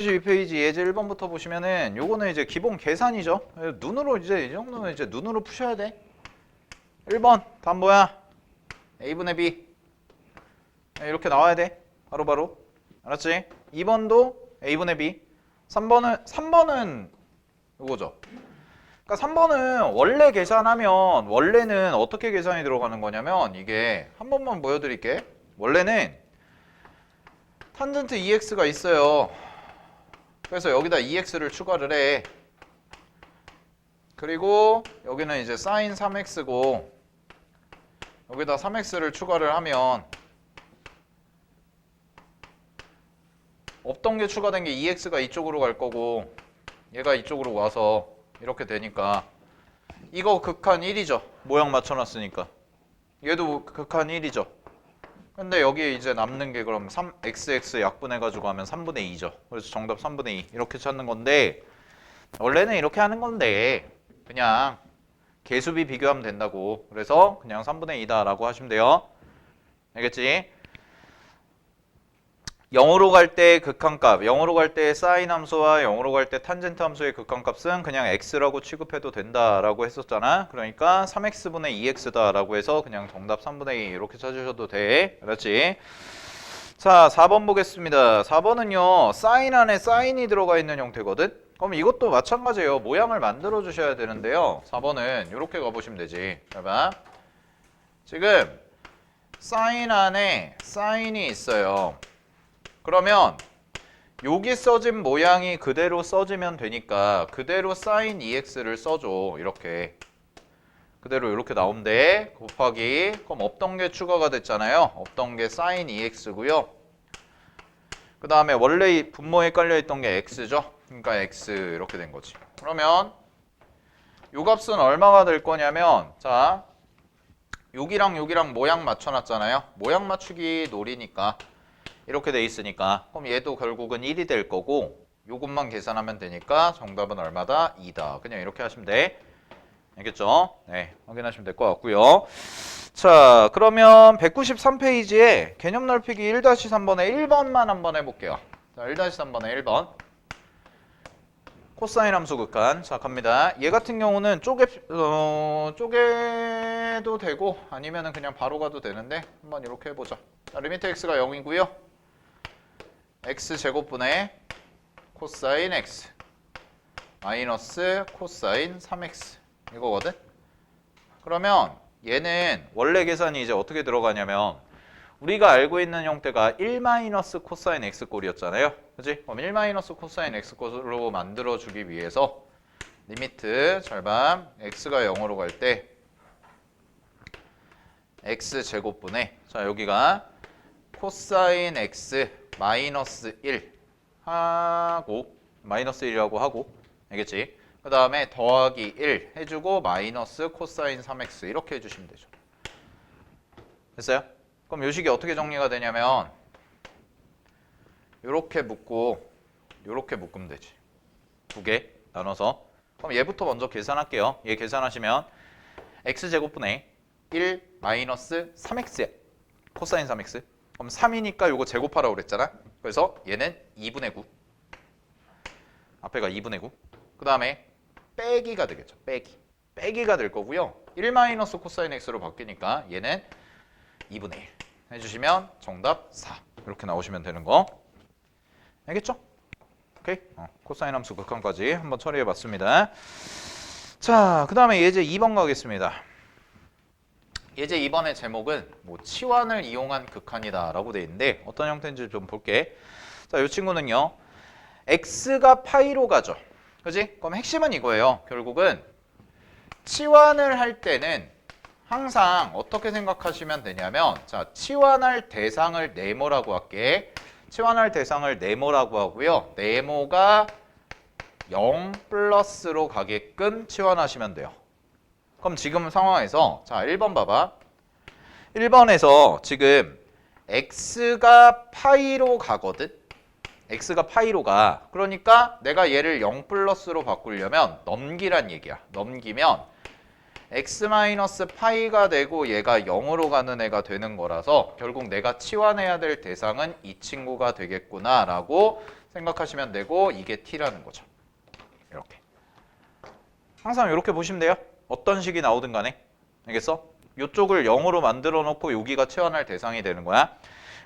2페이지 예제 1번부터 보시면은 요거는 이제 기본 계산이죠. 눈으로 이제 이 정도면 이제 눈으로 푸셔야 돼. 1번 답 뭐야? A분의 B 이렇게 나와야 돼. 바로바로. 알았지? 2번도 A분의 B. 3번은 요거죠. 그러니까 3번은 원래 계산하면 원래는 어떻게 계산이 들어가는 거냐면 이게 한 번만 보여드릴게. 원래는 탄젠트 2x가 있어요. 그래서 여기다 2x를 추가를 해. 그리고 여기는 이제 sin 3x고 여기다 3x를 추가를 하면 없던 게 추가된 게 2x가 이쪽으로 갈 거고 얘가 이쪽으로 와서 이렇게 되니까 이거 극한 1이죠. 모양 맞춰놨으니까. 얘도 극한 1이죠. 근데 여기에 이제 남는 게 그럼 3xx 약분해가지고 하면 3분의 2죠. 그래서 정답 3분의 2 이렇게 찾는 건데 원래는 이렇게 하는 건데 그냥 개수비 비교하면 된다고. 그래서 그냥 3분의 2다 라고 하시면 돼요. 알겠지? 0으로 갈 때 극한값, 0으로 갈 때 사인 함수와 0으로 갈 때 탄젠트 함수의 극한값은 그냥 x라고 취급해도 된다라고 했었잖아. 그러니까 3x분의 2x다라고 해서 그냥 정답 3분의 2 이렇게 찾으셔도 돼. 알았지? 자, 4번 보겠습니다. 4번은요. 사인 안에 사인이 들어가 있는 형태거든. 그럼 이것도 마찬가지예요. 모양을 만들어 주셔야 되는데요. 4번은 이렇게 가보시면 되지. 잘 봐. 지금 사인 안에 사인이 있어요. 그러면 여기 써진 모양이 그대로 써지면 되니까 그대로 sin 2x를 써줘. 이렇게 그대로 이렇게 나온대. 곱하기 그럼 없던 게 추가가 됐잖아요. 없던 게 sin 2x고요. 그 다음에 원래 분모에 깔려있던 게 x죠. 그러니까 x 이렇게 된 거지. 그러면 요 값은 얼마가 될 거냐면 자 여기랑 모양 맞춰놨잖아요. 모양 맞추기 놀이니까 이렇게 돼 있으니까 그럼 얘도 결국은 1이 될 거고 요것만 계산하면 되니까 정답은 얼마다? 2다. 그냥 이렇게 하시면 돼. 알겠죠? 네, 확인하시면 될 것 같고요. 자, 그러면 193페이지에 개념 넓히기 1-3번에 1번만 한번 해볼게요. 자, 1-3번에 1번. 코사인 함수 극한. 자, 갑니다. 얘 같은 경우는 쪼개도 되고 아니면은 그냥 바로 가도 되는데 한번 이렇게 해보자. 자, 리미트 x가 0이고요. x제곱분의 코사인 x 마이너스 코사인 3x 이거거든? 그러면 얘는 원래 계산이 이제 어떻게 들어가냐면 우리가 알고 있는 형태가 1 마이너스 코사인 x 꼴이었잖아요. 그치? 그럼 1 마이너스 코사인 x 꼴로 만들어주기 위해서 리미트 절반 x가 0으로 갈 때 x제곱분의 자 여기가 코사인 x 마이너스 1 하고 마이너스 1이라고 하고 알겠지? 그 다음에 더하기 1 해주고 마이너스 코사인 3x 이렇게 해주시면 되죠. 됐어요? 그럼 요 식이 어떻게 정리가 되냐면 요렇게 묶고 요렇게 묶으면 되지. 두 개 나눠서 그럼 얘부터 먼저 계산할게요. 얘 계산하시면 x제곱분의 1 마이너스 3x 코사인 3x 그럼 3이니까 요거 제곱하라고 그랬잖아. 그래서 얘는 2분의 9 앞에가 2분의 9 그 다음에 빼기가 되겠죠. 빼기가 될 거고요. 1 마이너스 코사인 x로 바뀌니까 얘는 2분의 1 해주시면 정답 4 이렇게 나오시면 되는 거 알겠죠? 오케이? 코사인 함수 극한까지 한번 처리해 봤습니다. 자, 그 다음에 예제 2번 가겠습니다. 예제 2번의 제목은 뭐 치환을 이용한 극한이다 라고 되어 있는데 어떤 형태인지 좀 볼게. 자, 이 친구는요 x가 파이로 가죠. 그지? 그럼 핵심은 이거예요. 결국은 치환을 할 때는 항상 어떻게 생각하시면 되냐면 자 치환할 대상을 네모라고 할게. 치환할 대상을 네모라고 하고요. 네모가 0 플러스로 가게끔 치환하시면 돼요. 그럼 지금 상황에서 자 1번 봐봐. 1번에서 지금 x가 파이로 가거든. x가 파이로 가. 그러니까 내가 얘를 0 플러스로 바꾸려면 넘기란 얘기야. 넘기면 x 마이너스 파이가 되고 얘가 0으로 가는 애가 되는 거라서 결국 내가 치환해야 될 대상은 이 친구가 되겠구나 라고 생각하시면 되고 이게 t라는 거죠. 이렇게. 항상 이렇게 보시면 돼요. 어떤 식이 나오든 간에. 알겠어? 이쪽을 0으로 만들어 놓고 여기가 치환할 대상이 되는 거야.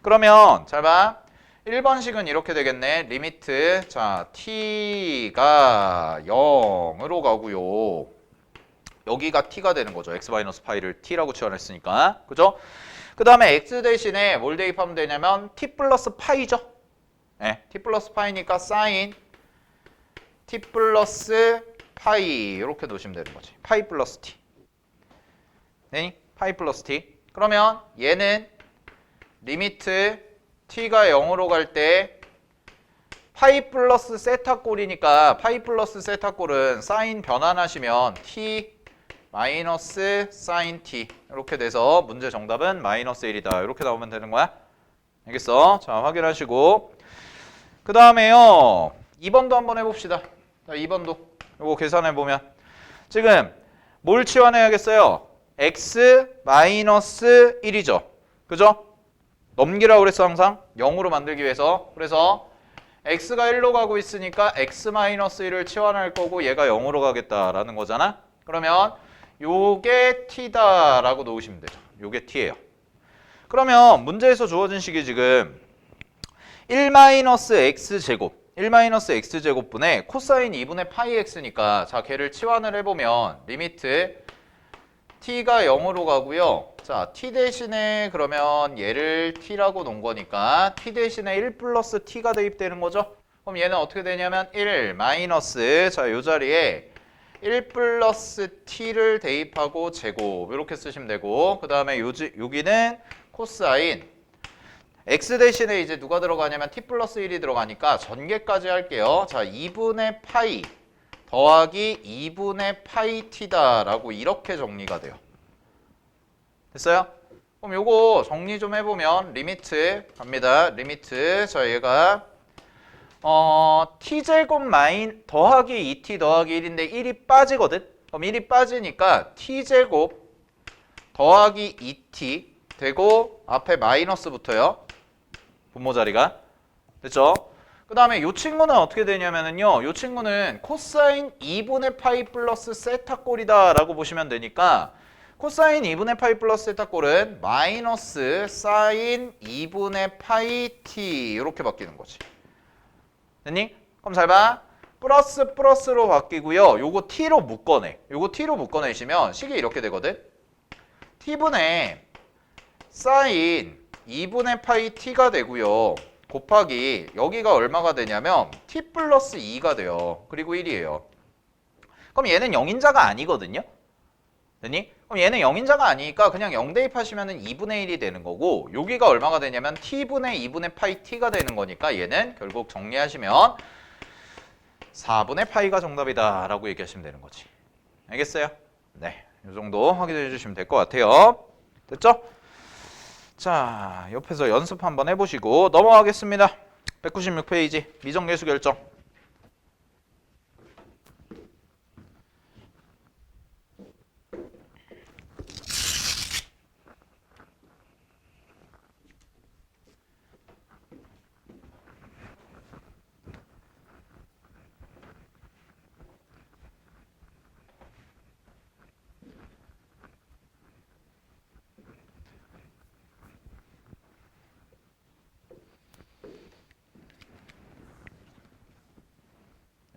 그러면 잘 봐. 1번식은 이렇게 되겠네. 리미트 자 t가 0으로 가고요. 여기가 t가 되는 거죠. x-파이를 t라고 치환했으니까. 그죠? 그 다음에 x 대신에 뭘 대입하면 되냐면 t 플러스 파이죠. 네, t 플러스 파이니까 사인 t 플러스 파이 이렇게 놓으시면 되는 거지. 파이 플러스 t. 네? 파이 플러스 t. 그러면 얘는 리미트 t가 0으로 갈 때 파이 플러스 세타꼴이니까 파이 플러스 세타꼴은 사인 변환하시면 t 마이너스 사인 t 이렇게 돼서 문제 정답은 마이너스 1이다. 이렇게 나오면 되는 거야. 알겠어? 자, 확인하시고 그 다음에요 2번도 한번 해봅시다. 자, 2번도 이거 계산해보면 지금 뭘 치환해야겠어요? x 마이너스 1이죠. 그죠? 넘기라고 그랬어 항상 0으로 만들기 위해서. 그래서 x가 1로 가고 있으니까 x-1을 치환할 거고 얘가 0으로 가겠다라는 거잖아. 그러면 요게 t다라고 놓으시면 되죠. 요게 t예요. 그러면 문제에서 주어진 식이 지금 1-x제곱 1-x제곱분의 코사인 2분의 파이 x니까 자 걔를 치환을 해보면 리미트 t가 0으로 가고요. 자, t 대신에 그러면 얘를 t라고 놓은 거니까 t 대신에 1 플러스 t가 대입되는 거죠. 그럼 얘는 어떻게 되냐면 1 마이너스 자, 요 자리에 1 플러스 t를 대입하고 제곱 이렇게 쓰시면 되고 그 다음에 여기는 코사인 x 대신에 이제 누가 들어가냐면 t 플러스 1이 들어가니까 전개까지 할게요. 자, 2분의 파이 더하기 2분의 파이 t다라고 이렇게 정리가 돼요. 됐어요? 그럼 요거 정리 좀 해보면 리미트 갑니다. 리미트 자 얘가 t제곱 마인 더하기 2t 더하기 1인데 1이 빠지거든? 그럼 1이 빠지니까 t제곱 더하기 2t 되고 앞에 마이너스 붙어요. 분모 자리가. 됐죠? 그 다음에 이 친구는 어떻게 되냐면요. 이 친구는 코사인 2분의 파이 플러스 세타꼴이다 라고 보시면 되니까 코사인 2분의 파이 플러스 세타꼴은 마이너스 사인 2분의 파이 t 이렇게 바뀌는 거지. 됐니? 그럼 잘 봐. 플러스 플러스로 바뀌고요. 요거 t로 묶어내. 요거 t로 묶어내시면 식이 이렇게 되거든. t분의 사인 2분의 파이 t가 되고요. 곱하기 여기가 얼마가 되냐면 t 플러스 2가 돼요. 그리고 1이에요. 그럼 얘는 0인자가 아니거든요. 됐니? 그럼 얘는 0인자가 아니니까 그냥 0 대입하시면 2분의 1이 되는 거고 여기가 얼마가 되냐면 t분의 2분의 파이 t가 되는 거니까 얘는 결국 정리하시면 4분의 파이가 정답이다 라고 얘기하시면 되는 거지. 알겠어요? 네, 이 정도 확인해 주시면 될 것 같아요. 됐죠? 자, 옆에서 연습 한번 해보시고 넘어가겠습니다. 196페이지 미정계수 결정.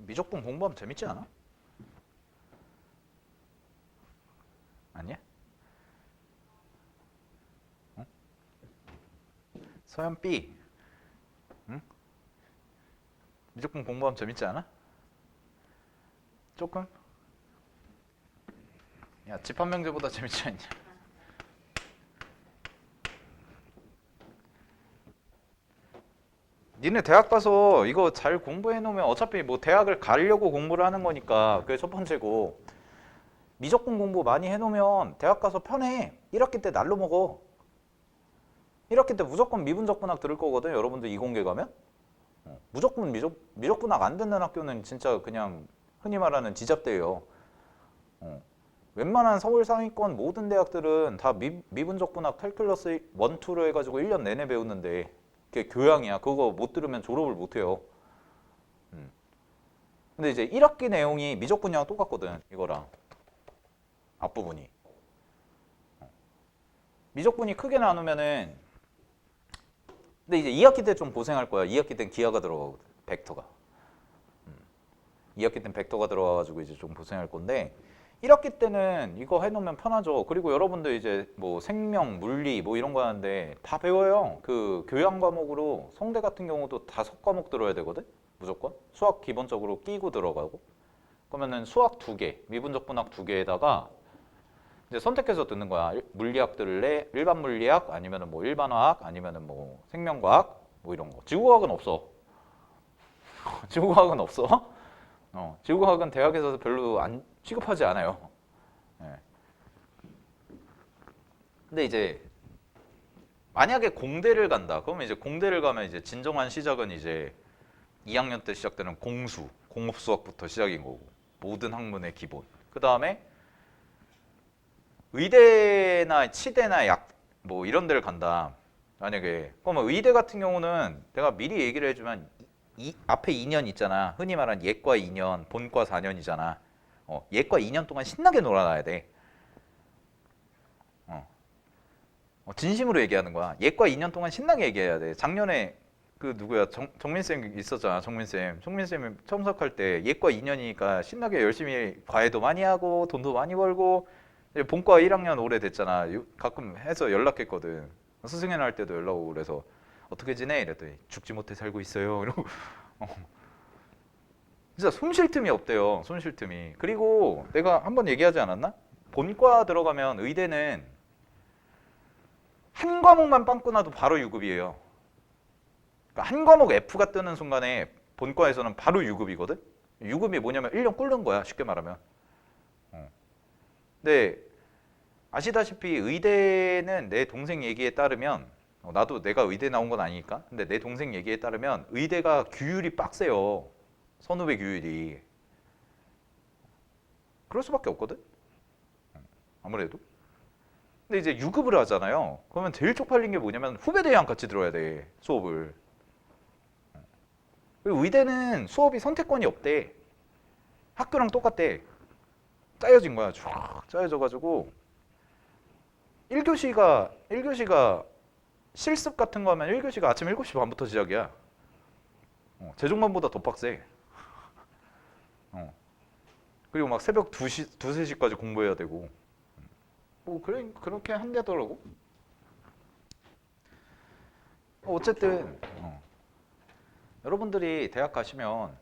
미적분 공부하면 재밌지 않아? 아니야? 응? 서현 B 응? 미적분 공부하면 재밌지 않아? 조금? 야, 집합명제보다 재밌지 않냐? 니네 대학 가서 이거 잘 공부해 놓으면 어차피 뭐 대학을 가려고 공부를 하는 거니까 그게 첫 번째고 미적분 공부 많이 해 놓으면 대학 가서 편해. 1학기 때 날로 먹어. 1학기 때 무조건 미분적분학 들을 거거든. 여러분들 이공계 가면 무조건 미적분학 안 듣는 학교는 진짜 그냥 흔히 말하는 지잡대예요. 웬만한 서울 상위권 모든 대학들은 다 미분적분학 캘큘러스 1, 2로 해가지고 1년 내내 배우는데 그게 교양이야. 그거 못 들으면 졸업을 못 해요. 근데 이제 1학기 내용이 미적분이랑 똑같거든. 이거랑 앞부분이. 미적분이 크게 나누면은 근데 이제 2학기 때 좀 고생할 거야. 2학기 때는 기하가 들어가거든. 벡터가. 2학기 때는 벡터가 들어가가지고 이제 좀 고생할 건데 1학기 때는 이거 해놓으면 편하죠. 그리고 여러분들 이제 뭐 생명, 물리 뭐 이런 거 하는데 다 배워요. 그 교양 과목으로 성대 같은 경우도 5과목 들어야 되거든. 무조건. 수학 기본적으로 끼고 들어가고. 그러면은 수학 2개, 미분적분학 2개에다가 이제 선택해서 듣는 거야. 물리학 들을래? 일반 물리학 아니면은 뭐 일반화학 아니면은 뭐 생명과학 뭐 이런 거. 지구과학은 없어. 지구과학은 없어. 지구과학은 대학에서 별로 안 취급하지 않아요. 네. 근데 이제 만약에 공대를 간다. 그러면 이제 공대를 가면 이제 진정한 시작은 이제 2학년 때 시작되는 공수, 공업수학부터 시작인 거고 모든 학문의 기본. 그 다음에 의대나 치대나 약 뭐 이런 데를 간다. 만약에 그러면 의대 같은 경우는 내가 미리 얘기를 해주면 앞에 2년 있잖아. 흔히 말하는 예과 2년, 본과 4년이잖아. 예과 2년 동안 신나게 놀아놔야 돼. 진심으로 얘기하는 거야. 예과 2년 동안 신나게 얘기해야 돼. 작년에 그 누구야 정민쌤 있었잖아. 정민쌤 참석할 때 예과 2년이니까 신나게 열심히 과외도 많이 하고 돈도 많이 벌고 본과 1학년 오래됐잖아. 가끔 해서 연락했거든. 스승의 날 때도 연락 오고 그래서 어떻게 지내? 이랬더니 죽지 못해 살고 있어요. 이러고 진짜 숨 쉴 틈이 없대요. 숨 쉴 틈이. 그리고 내가 한번 얘기하지 않았나? 본과 들어가면 의대는 한 과목만 빵꾸 나도 바로 유급이에요. 그러니까 한 과목 F가 뜨는 순간에 본과에서는 바로 유급이거든? 유급이 뭐냐면 1년 꿇는 거야. 쉽게 말하면. 근데 아시다시피 의대는 내 동생 얘기에 따르면 나도 내가 의대 나온 건 아니니까 근데 내 동생 얘기에 따르면 의대가 규율이 빡세요. 선후배 규율이. 그럴 수밖에 없거든. 아무래도. 근데 이제 유급을 하잖아요. 그러면 제일 쪽팔린 게 뭐냐면 후배들이랑 같이 들어야 돼. 수업을. 그리고 의대는 수업이 선택권이 없대. 학교랑 똑같대. 짜여진 거야. 쫙 짜여져가지고 1교시가 실습 같은 거 하면 1교시가 아침 7시 반부터 시작이야. 제종반보다 더 빡세. 그리고 막 새벽 2시, 3시까지 공부해야 되고. 뭐 그렇게 한대더라고. 어쨌든 여러분들이 대학 가시면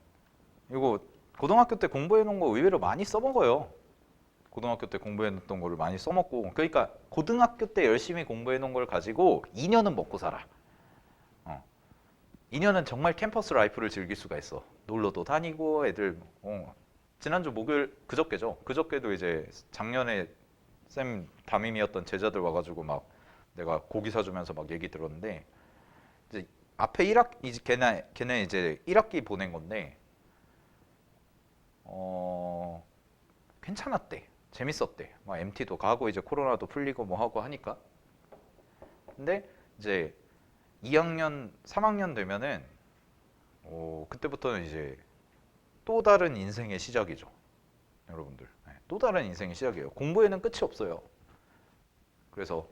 이거 고등학교 때 공부해 놓은 거 의외로 많이 써먹어요. 고등학교 때 공부해 놓던 거를 많이 써먹고 그러니까 고등학교 때 열심히 공부해 놓은 걸 가지고 2년은 먹고 살아. 2년은 정말 캠퍼스 라이프를 즐길 수가 있어. 놀러도 다니고 애들 지난주 목요일 그저께죠. 그저께도 이제 작년에 쌤 담임이었던 제자들 와가지고 막 내가 고기 사주면서 막 얘기 들었는데 이제 앞에 1학 이제 걔네 이제 1학기 보낸 건데 괜찮았대. 재밌었대. 막 MT도 가고 이제 코로나도 풀리고 뭐 하고 하니까. 근데 이제 2학년, 3학년 되면은 그때부터는 이제 또 다른 인생의 시작이죠. 여러분들. 네, 또 다른 인생의 시작이에요. 공부에는 끝이 없어요. 그래서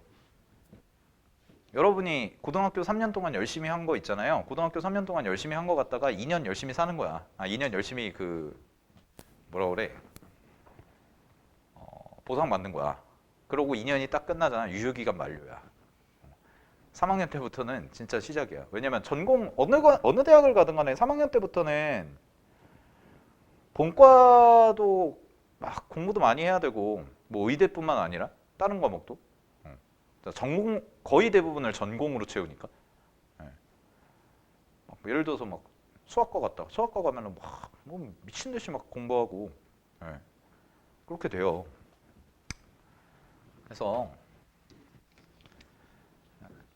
여러분이 고등학교 3년 동안 열심히 한 거 있잖아요. 고등학교 3년 동안 열심히 한 거 갖다가 2년 열심히 사는 거야. 2년 열심히 뭐라 그래? 보상 받는 거야. 그러고 2년이 딱 끝나잖아. 유효기간 만료야. 3학년 때부터는 진짜 시작이야. 왜냐면 전공 어느 대학을 가든 간에 3학년 때부터는 본과도 막 공부도 많이 해야 되고 뭐 의대뿐만 아니라 다른 과목도 전공 거의 대부분을 전공으로 채우니까. 예를 들어서 막 수학과 갔다. 수학과 가면은 뭐 미친 듯이 막 공부하고 그렇게 돼요. 그래서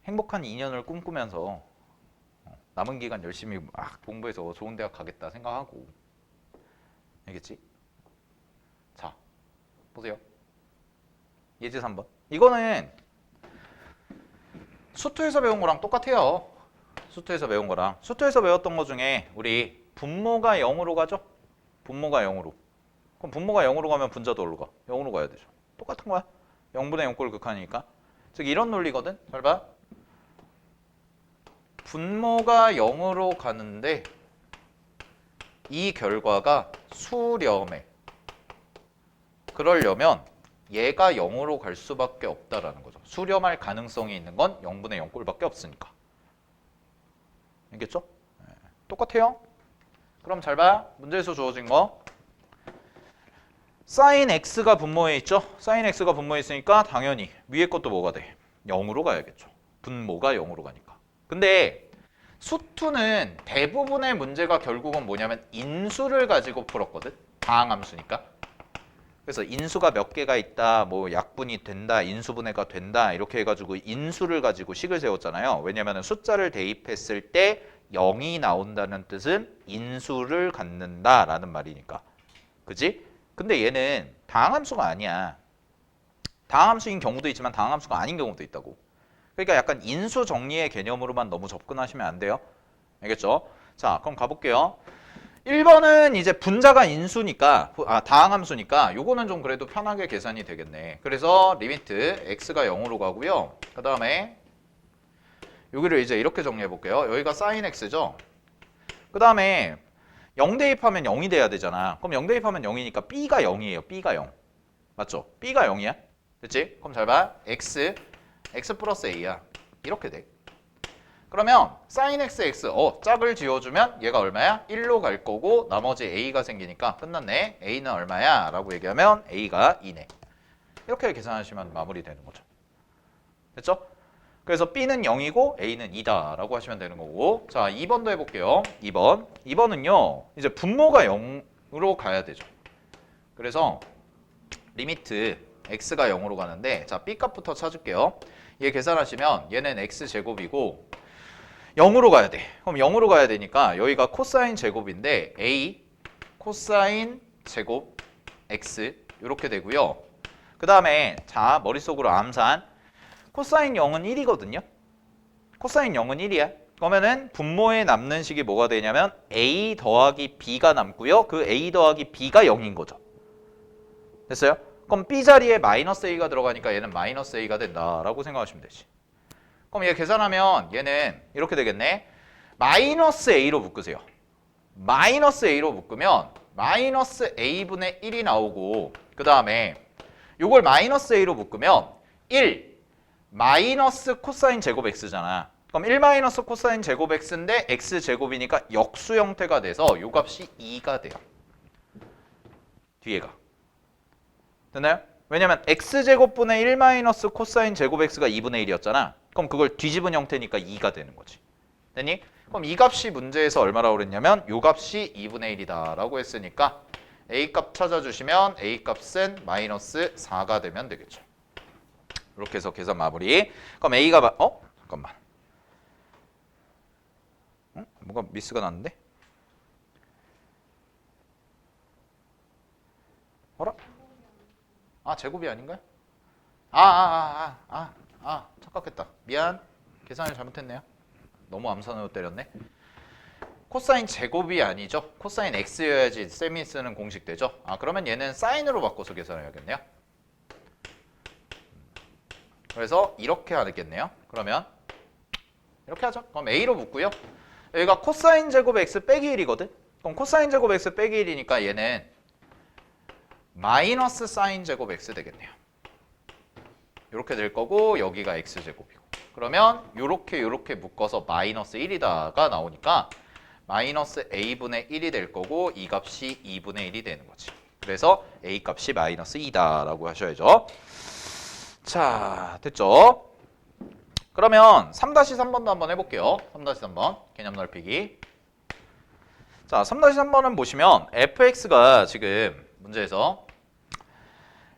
행복한 2년을 꿈꾸면서 남은 기간 열심히 막 공부해서 좋은 대학 가겠다 생각하고. 알겠지? 자, 보세요. 예제 3번. 이거는 수투에서 배운 거랑 똑같아요. 수투에서 배운 거랑. 수투에서 배웠던 거 중에 우리 분모가 0으로 가죠? 분모가 0으로. 그럼 분모가 0으로 가면 분자도 어디로 가? 0으로 가야 되죠. 똑같은 거야. 0분의 0꼴 극한이니까. 즉 이런 논리거든. 잘 봐. 분모가 0으로 가는데 이 결과가 수렴해. 그러려면 얘가 0으로 갈 수밖에 없다라는 거죠. 수렴할 가능성이 있는 건 0분의 0꼴밖에 없으니까. 알겠죠? 네. 똑같아요. 그럼 잘 봐. 문제에서 주어진 거. sin x가 분모에 있죠? sin x가 분모에 있으니까 당연히 위에 것도 뭐가 돼? 0으로 가야겠죠. 분모가 0으로 가니까. 근데 수투는 대부분의 문제가 결국은 뭐냐면 인수를 가지고 풀었거든. 다항함수니까. 그래서 인수가 몇 개가 있다, 뭐 약분이 된다, 인수분해가 된다 이렇게 해가지고 인수를 가지고 식을 세웠잖아요. 왜냐하면 숫자를 대입했을 때 0이 나온다는 뜻은 인수를 갖는다라는 말이니까. 그지? 근데 얘는 다항함수가 아니야. 다항함수인 경우도 있지만 다항함수가 아닌 경우도 있다고. 그러니까 약간 인수 정리의 개념으로만 너무 접근하시면 안 돼요. 알겠죠? 자, 그럼 가볼게요. 1번은 이제 분자가 인수니까, 다항함수니까 요거는 좀 그래도 편하게 계산이 되겠네. 그래서 리미트 x가 0으로 가고요. 그 다음에 여기를 이제 이렇게 정리해 볼게요. 여기가 sin x죠. 그 다음에 0 대입하면 0이 돼야 되잖아. 그럼 0 대입하면 0이니까 b가 0이에요. b가 0. 맞죠? b가 0이야. 됐지? 그럼 잘 봐. x 플러스 a야. 이렇게 돼. 그러면 sin x, 짝을 지워주면 얘가 얼마야? 1로 갈 거고 나머지 a가 생기니까 끝났네. a는 얼마야? 라고 얘기하면 a가 2네. 이렇게 계산하시면 마무리되는 거죠. 됐죠? 그래서 b는 0이고 a는 2다 라고 하시면 되는 거고. 자, 2번도 해볼게요. 2번은요 이제 분모가 0으로 가야 되죠. 그래서 리미트 x가 0으로 가는데, 자, b 값부터 찾을게요. 얘 계산하시면 얘는 x제곱이고 0으로 가야 돼. 그럼 0으로 가야 되니까 여기가 코사인 제곱인데 a 코사인 제곱 x 이렇게 되고요. 그 다음에 자, 머릿속으로 암산. 코사인 0은 1이거든요. 코사인 0은 1이야. 그러면은 분모에 남는 식이 뭐가 되냐면 a 더하기 b가 남고요. 그 a 더하기 b가 0인 거죠. 됐어요? 그럼 b 자리에 마이너스 a가 들어가니까 얘는 마이너스 a가 된다라고 생각하시면 되지. 그럼 얘 계산하면 얘는 이렇게 되겠네. 마이너스 a로 묶으세요. 마이너스 a로 묶으면 마이너스 a분의 1이 나오고, 그 다음에 이걸 마이너스 a로 묶으면 1 마이너스 코사인 제곱 x잖아. 그럼 1 마이너스 코사인 제곱 x인데 x제곱이니까 역수 형태가 돼서 이 값이 2가 돼요. 뒤에가. 됐나요? 왜냐면 x제곱분의 1 마이너스 코사인 제곱 x가 2분의 1이었잖아. 그럼 그걸 뒤집은 형태니까 2가 되는 거지. 됐니? 그럼 이 값이 문제에서 얼마라고 그랬냐면 이 값이 2분의 1이다 라고 했으니까 a 값 찾아주시면 a 값은 마이너스 4가 되면 되겠죠. 이렇게 해서 계산 마무리. 그럼 a가 잠깐만. 뭔가 미스가 났는데? 어라? 제곱이 아닌가요? 착각했다. 미안. 계산을 잘못했네요. 너무 암산으로 때렸네. 코사인 제곱이 아니죠. 코사인 x여야지 쌤이 쓰는 공식 되죠. 그러면 얘는 사인으로 바꿔서 계산해야겠네요. 그래서 이렇게 하겠네요. 그러면 이렇게 하죠. 그럼 a로 묶고요. 여기가 코사인 제곱 x 빼기 1이거든. 그럼 코사인 제곱 x 빼기 1이니까 얘는 마이너스 사인 제곱 x 되겠네요. 이렇게 될 거고 여기가 x제곱이고. 그러면 요렇게 묶어서 마이너스 1이다가 나오니까 마이너스 a분의 1이 될 거고 이 값이 2분의 1이 되는 거지. 그래서 a 값이 마이너스 2다라고 하셔야죠. 자, 됐죠? 그러면 3-3번도 한번 해볼게요. 3-3번 개념 넓히기. 자, 3-3번은 보시면 fx가 지금 문제에서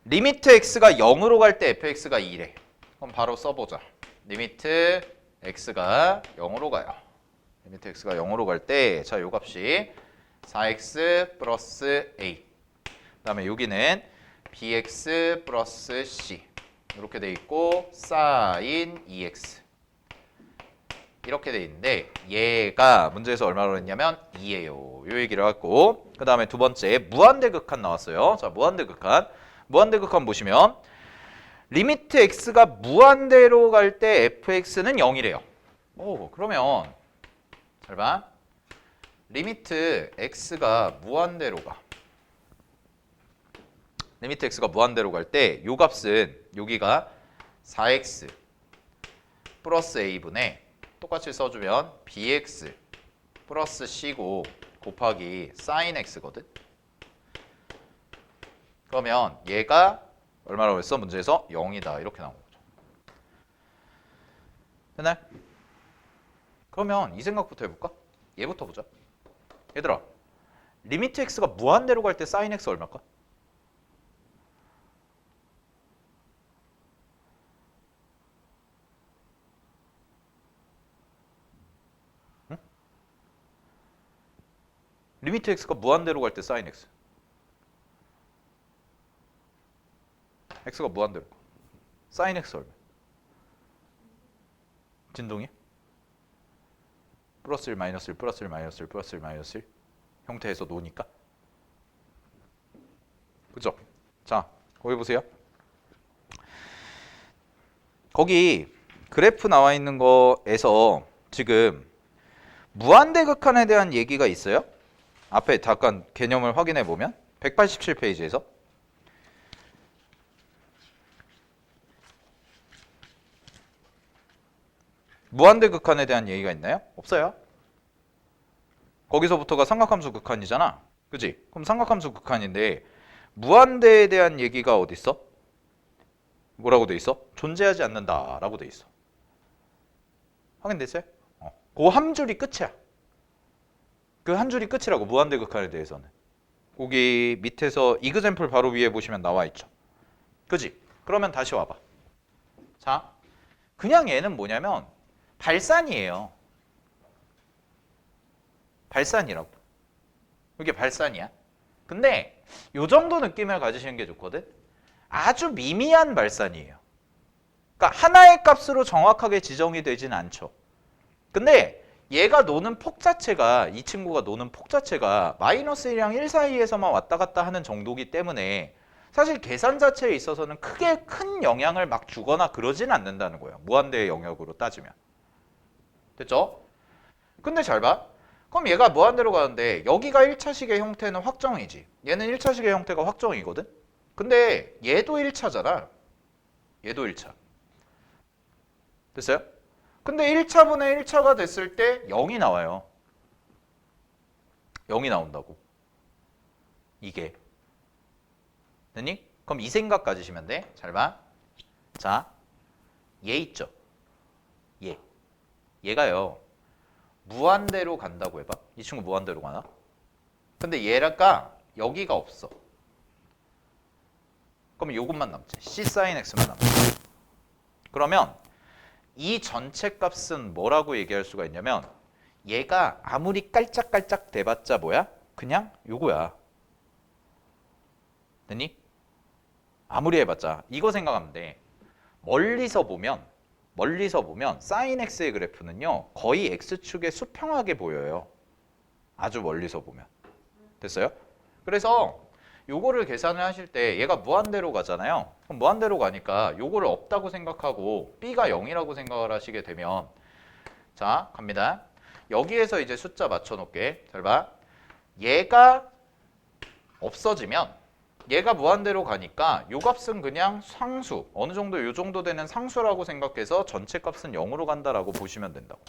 리미트 x가 0으로 갈 때 fx가 2래. 그럼 바로 써보자. 리미트 x가 0으로 가요. 리미트 x가 0으로 갈 때 자, 요 값이 4x 플러스 a. 그 다음에 여기는 bx 플러스 c. 이렇게 돼 있고 사인 2x 이렇게 돼 있는데 얘가 문제에서 얼마로 했냐면 2예요. 요 얘기를 했고 그 다음에 두 번째 무한대 극한 나왔어요. 자 무한대 극한. 무한대 극한 보시면 리미트 x가 무한대로 갈 때 fx는 0이래요. 오 그러면 잘 봐. 리미트 x가 무한대로 가. 리미트 x가 무한대로 갈 때 요 값은 여기가 4x 플러스 a분의 똑같이 써주면 bx 플러스 c고 곱하기 sin x거든. 그러면 얘가 얼마라고 했어? 문제에서 0이다 이렇게 나온 거죠. 됐나요? 그러면 이 생각부터 해볼까? 얘부터 보자. 얘들아 리미트 x가 무한대로 갈 때 sin x 얼마일까? 응? 리미트 x가 무한대로 갈 때 sin x x가 무한대로 sin x 얼마? 진동이? 플러스 1 마이너스 1 플러스 1 마이너스 1 플러스 1 마이너스 1 형태에서 노니까 그죠? 자 거기 보세요. 거기 그래프 나와 있는 거에서 지금 무한대 극한에 대한 얘기가 있어요. 앞에 잠깐 개념을 확인해 보면 187페이지에서 무한대 극한에 대한 얘기가 있나요? 없어요. 거기서부터가 삼각함수 극한이잖아. 그지? 그럼 삼각함수 극한인데 무한대에 대한 얘기가 어디 있어? 뭐라고 돼 있어? 존재하지 않는다라고 돼 있어. 확인됐어요? 그 한 줄이 끝이야. 그 한 줄이 끝이라고 무한대 극한에 대해서는. 거기 밑에서 이그젬플 바로 위에 보시면 나와 있죠. 그지? 그러면 다시 와봐. 자, 그냥 얘는 뭐냐면 발산이에요. 발산이라고. 이게 발산이야. 근데 요 정도 느낌을 가지시는 게 좋거든. 아주 미미한 발산이에요. 그러니까 하나의 값으로 정확하게 지정이 되진 않죠. 근데 얘가 노는 폭 자체가 이 친구가 노는 폭 자체가 마이너스 1이랑 1 사이에서만 왔다 갔다 하는 정도기 때문에 사실 계산 자체에 있어서는 크게 큰 영향을 막 주거나 그러진 않는다는 거예요. 무한대의 영역으로 따지면. 됐죠? 근데 잘 봐. 그럼 얘가 무한대로 가는데 여기가 1차식의 형태는 확정이지. 얘는 1차식의 형태가 확정이거든. 근데 얘도 1차잖아. 얘도 1차. 됐어요? 근데 1차분의 1차가 됐을 때 0이 나와요. 0이 나온다고. 이게. 됐니? 그럼 이 생각 가지시면 돼. 잘 봐. 자, 얘 있죠? 얘. 얘가요. 무한대로 간다고 해봐. 이 친구 무한대로 가나? 근데 얘가 여기가 없어. 그럼 요것만 남지. C sin x만 남지. 그러면 이 전체 값은 뭐라고 얘기할 수가 있냐면 얘가 아무리 깔짝깔짝 대봤자 뭐야? 그냥 요거야. 됐니? 아무리 해봤자 이거 생각하면 돼. 멀리서 보면 sin x의 그래프는요 거의 x축에 수평하게 보여요. 아주 멀리서 보면. 됐어요? 그래서 요거를 계산을 하실 때 얘가 무한대로 가잖아요. 그럼 무한대로 가니까 요거를 없다고 생각하고 b가 0이라고 생각을 하시게 되면 자 갑니다. 여기에서 이제 숫자 맞춰 놓을게. 잘 봐. 얘가 없어지면 얘가 무한대로 가니까 요 값은 그냥 상수, 어느 정도 요 정도 되는 상수라고 생각해서 전체 값은 0으로 간다라고 보시면 된다고.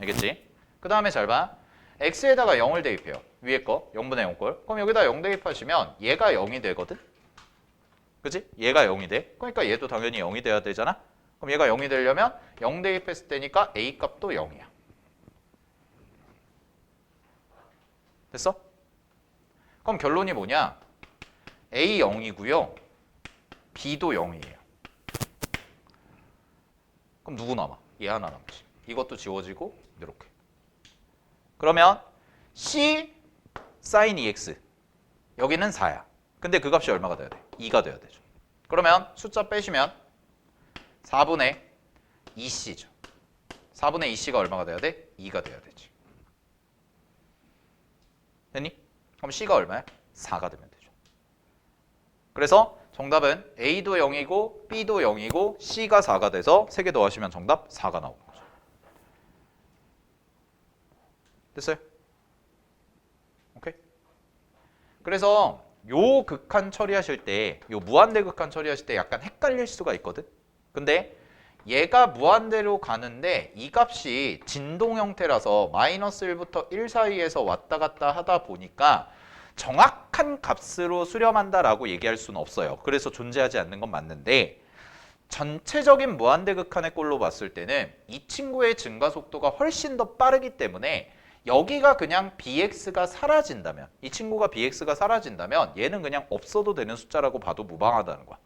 알겠지? 그 다음에 잘 봐. x에다가 0을 대입해요. 위에 거 0분의 0꼴. 그럼 여기다 0 대입하시면 얘가 0이 되거든? 그치? 얘가 0이 돼. 그러니까 얘도 당연히 0이 돼야 되잖아? 그럼 얘가 0이 되려면 0 대입했을 때니까 a 값도 0이야. 됐어? 그럼 결론이 뭐냐? A 0이고요. B도 0이에요. 그럼 누구 남아? 얘 하나 남지. 이것도 지워지고 이렇게. 그러면 C sin EX 여기는 4야. 근데 그 값이 얼마가 돼야 돼? 2가 돼야 되죠. 그러면 숫자 빼시면 4분의 2C죠. 4분의 2c가 얼마가 돼야 돼? 2가 돼야 되지. 됐니? 그럼 c가 얼마야? 4가 되면 되죠. 그래서 정답은 a도 0이고 b도 0이고 c가 4가 돼서 3개 더하시면 정답 4가 나오는 거죠. 됐어요? 오케이? 그래서 요 극한 처리하실 때, 요 무한대 극한 처리하실 때 약간 헷갈릴 수가 있거든? 근데 얘가 무한대로 가는데 이 값이 진동 형태라서 마이너스 1부터 1 사이에서 왔다 갔다 하다 보니까 정확한 값으로 수렴한다라고 얘기할 수는 없어요. 그래서 존재하지 않는 건 맞는데 전체적인 무한대 극한의 꼴로 봤을 때는 이 친구의 증가 속도가 훨씬 더 빠르기 때문에 여기가 그냥 bx가 사라진다면, 이 친구가 bx가 사라진다면 얘는 그냥 없어도 되는 숫자라고 봐도 무방하다는 거야.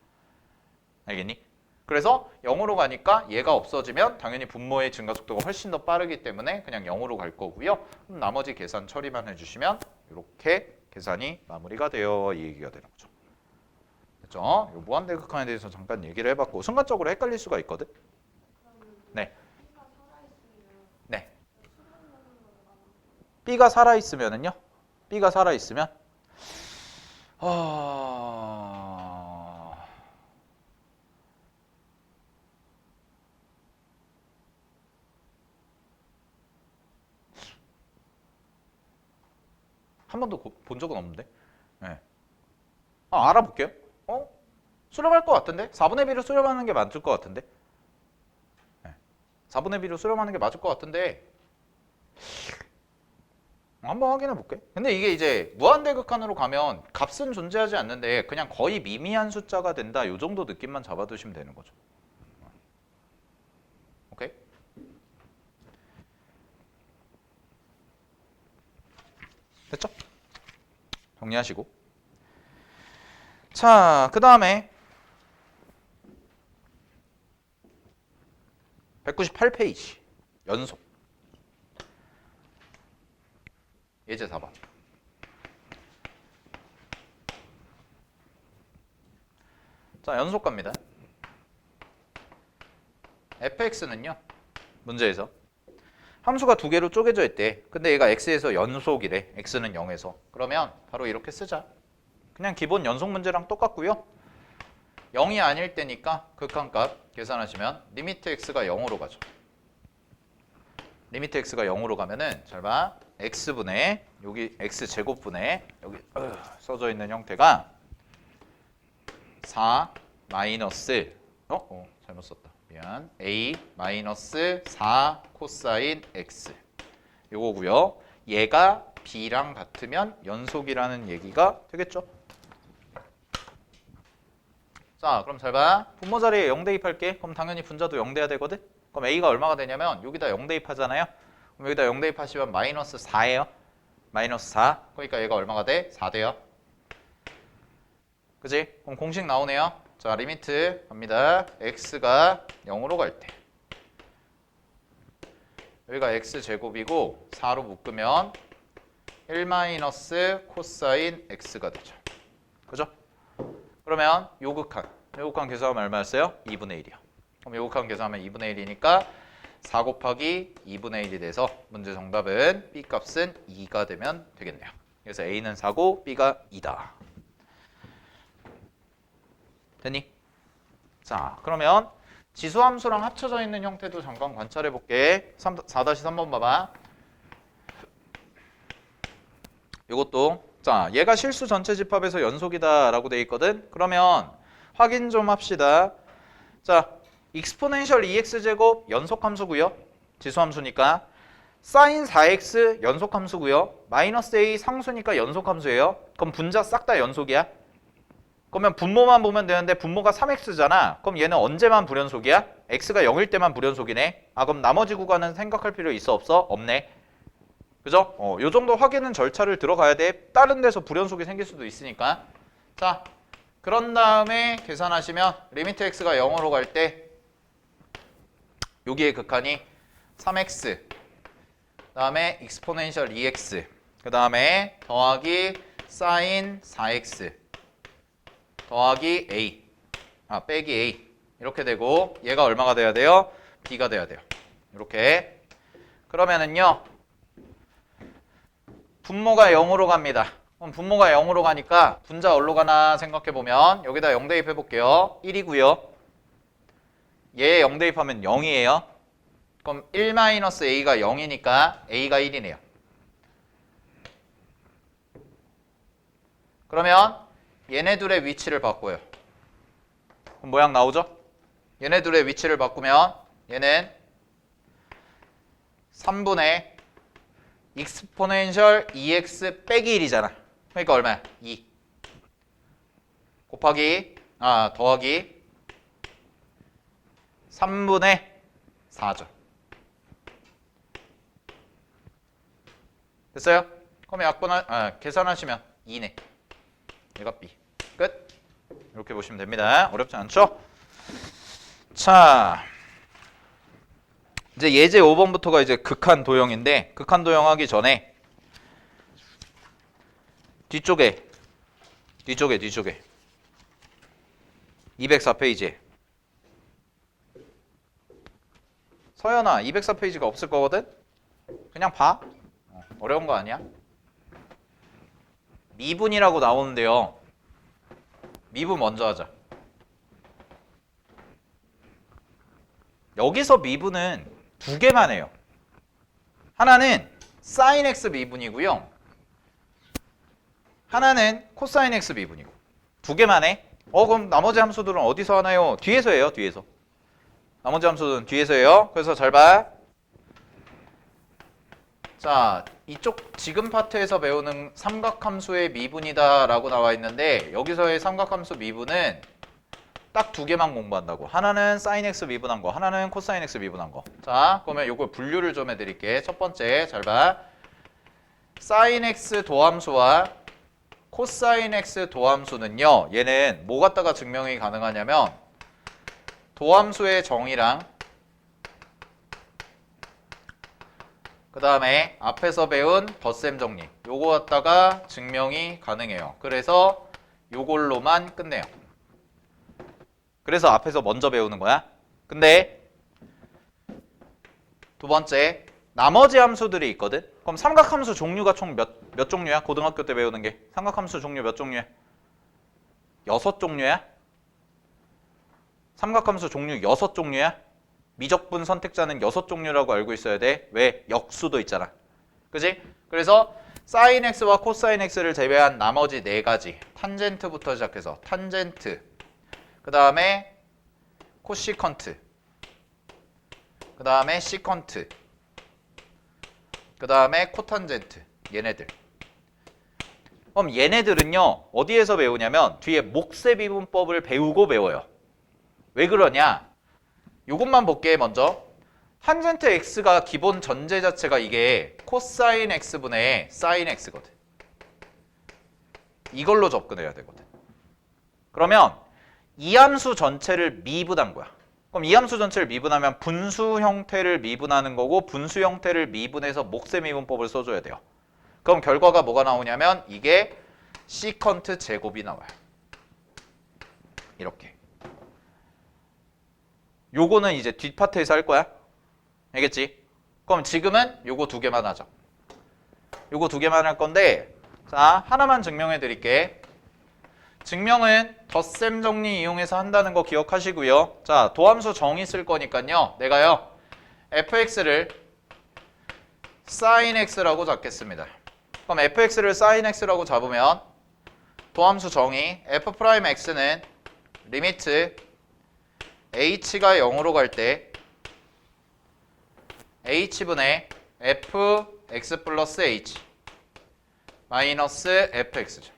알겠니? 그래서 0으로 가니까 얘가 없어지면 당연히 분모의 증가 속도가 훨씬 더 빠르기 때문에 그냥 0으로 갈 거고요. 그럼 나머지 계산 처리만 해주시면 이렇게 계산이 마무리가 되어 이 얘기가 되는 거죠. 됐죠? 요 무한대 극한에 대해서 잠깐 얘기를 해봤고 순간적으로 헷갈릴 수가 있거든. 네. 네. B가 살아있으면은요? B가 살아있으면 한 번도 본 적은 없는데. 네. 알아볼게요. 수렴할 것 같은데? 4분의 B로 수렴하는 게 맞을 것 같은데? 네. 4분의 B로 수렴하는 게 맞을 것 같은데 한번 확인해 볼게. 근데 이게 이제 무한대 극한으로 가면 값은 존재하지 않는데 그냥 거의 미미한 숫자가 된다. 요 정도 느낌만 잡아두시면 되는 거죠. 오케이? 됐죠? 정리하시고. 자, 그 다음에 198페이지 연속 예제 4번. 자, 연속 갑니다. fx는요 문제에서 함수가 두 개로 쪼개져 있대. 근데 얘가 x에서 연속이래. x는 0에서. 그러면 바로 이렇게 쓰자. 그냥 기본 연속 문제랑 똑같고요. 0이 아닐 때니까 극한값 계산하시면 리미트 x가 0으로 가죠. 리미트 x가 0으로 가면은 잘 봐. x분의 여기 x제곱분의 여기 써져 있는 형태가 4 마이너스 잘못 썼다. 미안. a 마이너스 4 코사인 x 요거고요. 얘가 b랑 같으면 연속이라는 얘기가 되겠죠. 자, 그럼 잘 봐. 분모 자리에 0 대입할게. 그럼 당연히 분자도 0 돼야 되거든. 그럼 a가 얼마가 되냐면 여기다 0 대입하잖아요. 그럼 여기다 0 대입하시면 마이너스 4예요. 마이너스 4. 그러니까 얘가 얼마가 돼? 4 돼요. 그지? 그럼 공식 나오네요. 자, 리미트 갑니다. x가 0으로 갈 때 여기가 x제곱이고 4로 묶으면 1 마이너스 코사인 x가 되죠. 그죠? 그러면 요극한 계산하면 얼마였어요? 2분의 1이요. 그럼 요극한 계산하면 2분의 1이니까 4 곱하기 2분의 1이 돼서 문제 정답은 b 값은 2가 되면 되겠네요. 그래서 a는 4고 b가 2다. 됐니? 자, 그러면 지수함수랑 합쳐져 있는 형태도 잠깐 관찰해 볼게. 4-3번 봐봐. 이것도 자, 얘가 실수 전체 집합에서 연속이다 라고 돼 있거든. 그러면 확인 좀 합시다. 자, 익스포넨셜 2x제곱 연속함수고요. 지수함수니까 사인 4x 연속함수고요. 마이너스 a 상수니까 연속함수예요. 그럼 분자 싹 다 연속이야. 그러면 분모만 보면 되는데 분모가 3x잖아. 그럼 얘는 언제만 불연속이야? x가 0일 때만 불연속이네. 그럼 나머지 구간은 생각할 필요 있어 없어? 없네. 그죠? 요 정도 확인은 절차를 들어가야 돼. 다른 데서 불연속이 생길 수도 있으니까. 자, 그런 다음에 계산하시면 리미트 x가 0으로 갈 때 여기의 극한이 3x 그 다음에 익스포넨셜 2x 그 다음에 더하기 사인 4x 더하기 a 빼기 a 이렇게 되고 얘가 얼마가 돼야 돼요? b가 돼야 돼요. 이렇게. 그러면은요. 분모가 0으로 갑니다. 그럼 분모가 0으로 가니까 분자 어디로 가나 생각해보면 여기다 0 대입해볼게요. 1이고요. 얘에 0 대입하면 0이에요. 그럼 1-a가 0이니까 a가 1이네요. 그러면 얘네 둘의 위치를 바꿔요. 그럼 모양 나오죠? 얘네 둘의 위치를 바꾸면 얘는 3분의 익스포넨셜 2x 빼기 1이잖아. 그러니까 얼마야? 2 곱하기 더하기 3분의 4죠. 됐어요? 그럼 계산하시면 2네. 얘가 B. 끝. 이렇게 보시면 됩니다. 어렵지 않죠? 자, 이제 예제 5번부터가 이제 극한 도형인데 극한 도형 하기 전에 뒤쪽에 204페이지에 서연아 204페이지가 없을 거거든? 그냥 봐. 어려운 거 아니야? 미분이라고 나오는데요. 미분 먼저 하자. 여기서 미분은 두 개만 해요. 하나는 sin x 미분이고요. 하나는 코사인 x 미분이고. 두 개만 해. 그럼 나머지 함수들은 어디서 하나요? 뒤에서 해요. 뒤에서. 나머지 함수들은 뒤에서 해요. 그래서 잘 봐. 자, 이쪽 지금 파트에서 배우는 삼각함수의 미분이다 라고 나와 있는데 여기서의 삼각함수 미분은 딱 두 개만 공부한다고. 하나는 sin x 미분한 거, 하나는 코사인 x 미분한 거. 자, 그러면 요거 분류를 좀 해드릴게. 첫 번째, 잘 봐. sin x 도함수와 코사인 x 도함수는요. 얘는 뭐 갖다가 증명이 가능하냐면 도함수의 정의랑 그 다음에 앞에서 배운 덧셈 정리 요거 갖다가 증명이 가능해요. 그래서 요걸로만 끝내요. 그래서 앞에서 먼저 배우는 거야. 근데 두 번째 나머지 함수들이 있거든. 그럼 삼각함수 종류가 총 몇 종류야? 고등학교 때 배우는 게 삼각함수 종류 몇 종류야? 6종류야? 삼각함수 종류 6종류야? 미적분 선택자는 6종류라고 알고 있어야 돼. 왜? 역수도 있잖아. 그지? 그래서 sin x와 코사인 x를 제외한 나머지 4가지 탄젠트부터 시작해서 탄젠트 그 다음에 코시컨트 그 다음에 시컨트 그 다음에 코탄젠트 얘네들. 그럼 얘네들은요 어디에서 배우냐면 뒤에 목세 미분법을 배우고 배워요. 왜 그러냐? 요것만 볼게. 먼저 탄젠트 x가 기본 전제 자체가 이게 코사인 x분의 사인 x거든. 이걸로 접근해야 되거든. 그러면 이 함수 전체를 미분한 거야. 그럼 이 함수 전체를 미분하면 분수 형태를 미분하는 거고 분수 형태를 미분해서 목세 미분법을 써줘야 돼요. 그럼 결과가 뭐가 나오냐면 이게 시컨트 제곱이 나와요. 이렇게. 요거는 이제 뒷파트에서 할 거야. 알겠지? 그럼 지금은 요거 두 개만 하자. 요거 두 개만 할 건데 자 하나만 증명해 드릴게. 증명은 덧셈 정리 이용해서 한다는 거 기억하시고요. 자 도함수 정의 쓸 거니까요. 내가요 fx를 sin x라고 잡겠습니다. 그럼 fx를 sin x라고 잡으면 도함수 정의 f'x는 리미트 h가 0으로 갈 때 h분의 fx 플러스 h 마이너스 fx죠.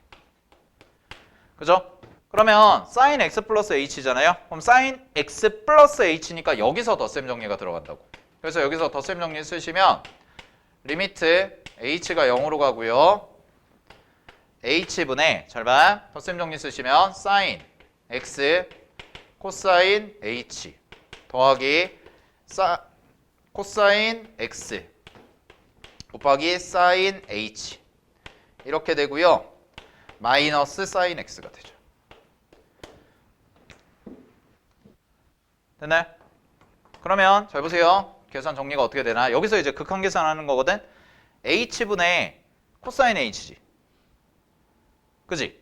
그죠? 그러면 sin x 플러스 h잖아요. 그럼 sin x 플러스 h니까 여기서 덧셈 정리가 들어간다고. 그래서 여기서 덧셈 정리 쓰시면 리미트 h가 0으로 가고요. h분의 잘 봐. 덧셈 정리 쓰시면 sin x 코사인 h 더하기 코사인 x 곱하기 sin h 이렇게 되고요. 마이너스 sin x가 되죠. 됐나요? 그러면 잘 보세요. 계산 정리가 어떻게 되나? 여기서 이제 극한 계산하는 거거든. h분의 코사인 h지. 그지?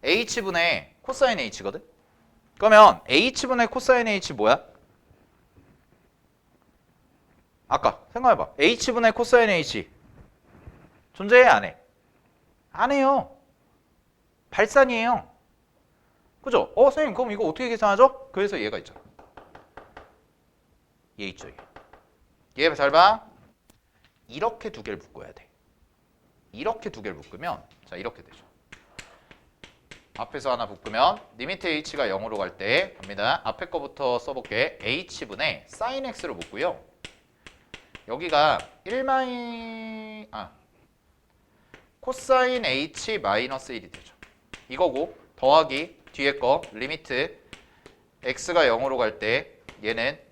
h분의 코사인 h거든. 그러면 h분의 코사인 h 뭐야? 아까 생각해봐. h분의 코사인 h 존재해 안 해? 안 해요. 발산이에요. 그죠? 선생님 그럼 이거 어떻게 계산하죠? 그래서 얘가 있잖아. 얘 있죠. 얘 잘 봐. 이렇게 두 개를 묶어야 돼. 이렇게 두 개를 묶으면 자 이렇게 되죠. 앞에서 하나 묶으면 리미트 h가 0으로 갈 때 갑니다. 앞에 거부터 써볼게. h분의 sin x로 묶고요. 여기가 1 코사인 h 마이너스 1이 되죠. 이거고 더하기 뒤에 거 리미트 x가 0으로 갈 때 얘는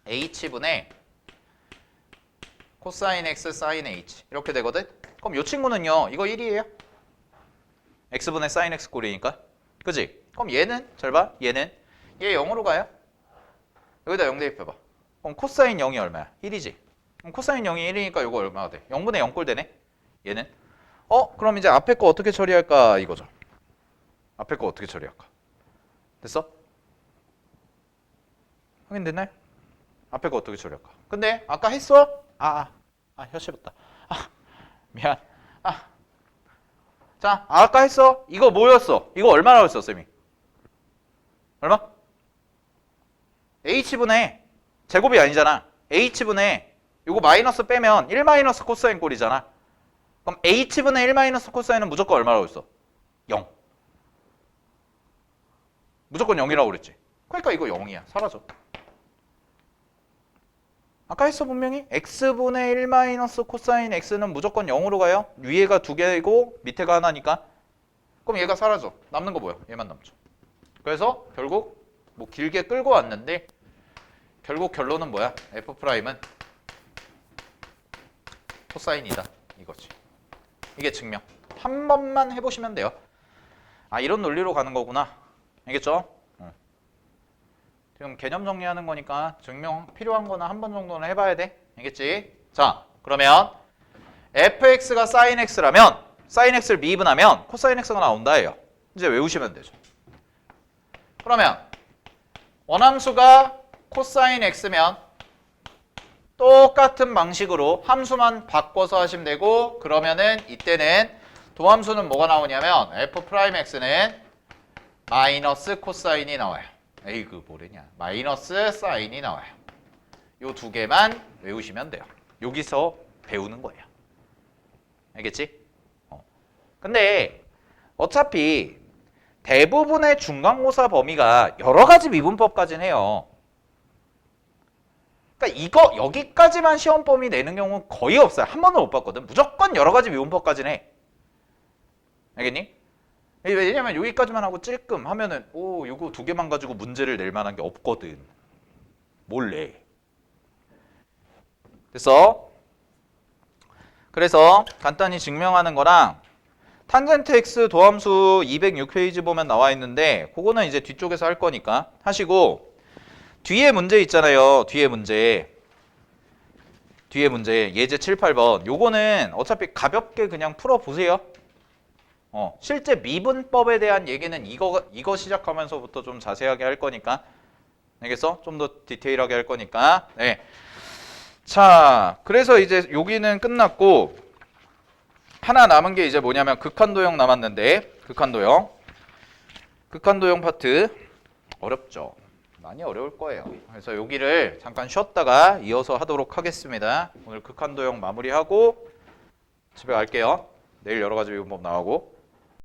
h분의 코사인 x 사인 h 이렇게 되거든. 그럼 이 친구는요. 이거 1이에요. x분의 사인 x 꼴이니까. 그지? 그럼 얘는 잘 봐. 얘는 얘 0으로 가요. 여기다 0 대입해봐. 그럼 코사인 0이 얼마야? 1이지. 그럼 코사인 0이 1이니까 이거 얼마가 돼? 0분의 0 꼴 되네. 얘는 그럼 이제 앞에 거 어떻게 처리할까 이거죠. 앞에 거 어떻게 처리할까? 됐어? 확인됐나요? 앞에 거 어떻게 처리할까? 근데 아까 했어? 혀 씹었다. 미안. 자, 아까 했어. 이거 뭐였어? 이거 얼마라고 했어, 쌤이? 얼마? h분의 제곱이 아니잖아. h분의 요거 마이너스 빼면 1 마이너스 코사인 꼴이잖아. 그럼 h분의 1 마이너스 코사인은 무조건 얼마라고 했어? 0. 무조건 0이라고 그랬지. 그러니까 이거 0이야. 사라져. 아까 했어 분명히 x분의 1 마이너스 코사인 x는 무조건 0으로 가요. 위에가 두 개이고 밑에가 하나니까. 그럼 얘가 사라져. 남는 거 뭐야? 얘만 남죠. 그래서 결국 뭐 길게 끌고 왔는데 결국 결론은 뭐야? f'은 코사인이다. 이거지. 이게 증명. 한 번만 해보시면 돼요. 이런 논리로 가는 거구나. 알겠죠? 지금 개념 정리하는 거니까 증명 필요한 거는 한 번 정도는 해봐야 돼. 알겠지? 자, 그러면 fx가 sin x라면 sin x를 미분하면 코사인 x가 나온다예요. 이제 외우시면 되죠. 그러면 원함수가 코사인 x면 똑같은 방식으로 함수만 바꿔서 하시면 되고 그러면은 이때는 도함수는 뭐가 나오냐면 f'x는 마이너스 코사인이 나와요. 에이그 뭐래냐. 마이너스 사인이 나와요. 요 두 개만 외우시면 돼요. 여기서 배우는 거예요. 알겠지? 근데 어차피 대부분의 중간고사 범위가 여러 가지 미분법까지는 해요. 그러니까 이거 여기까지만 시험 범위 내는 경우는 거의 없어요. 한 번도 못 봤거든. 무조건 여러 가지 미분법까지는 해. 알겠니? 왜냐면 여기까지만 하고 찔끔 하면은 이거 두 개만 가지고 문제를 낼 만한 게 없거든. 몰래. 됐어? 그래서 간단히 증명하는 거랑 탄젠트 x 도함수 206페이지 보면 나와 있는데 그거는 이제 뒤쪽에서 할 거니까 하시고 뒤에 문제 있잖아요. 뒤에 문제 예제 7, 8번 요거는 어차피 가볍게 그냥 풀어보세요. 실제 미분법에 대한 얘기는 이거 시작하면서부터 좀 자세하게 할 거니까. 알겠어? 좀 더 디테일하게 할 거니까. 네. 자, 그래서 이제 여기는 끝났고 하나 남은 게 이제 뭐냐면 극한도형 남았는데 극한도형 파트 어렵죠? 많이 어려울 거예요. 그래서 여기를 잠깐 쉬었다가 이어서 하도록 하겠습니다. 오늘 극한도형 마무리하고 집에 갈게요. 내일 여러 가지 미분법 나오고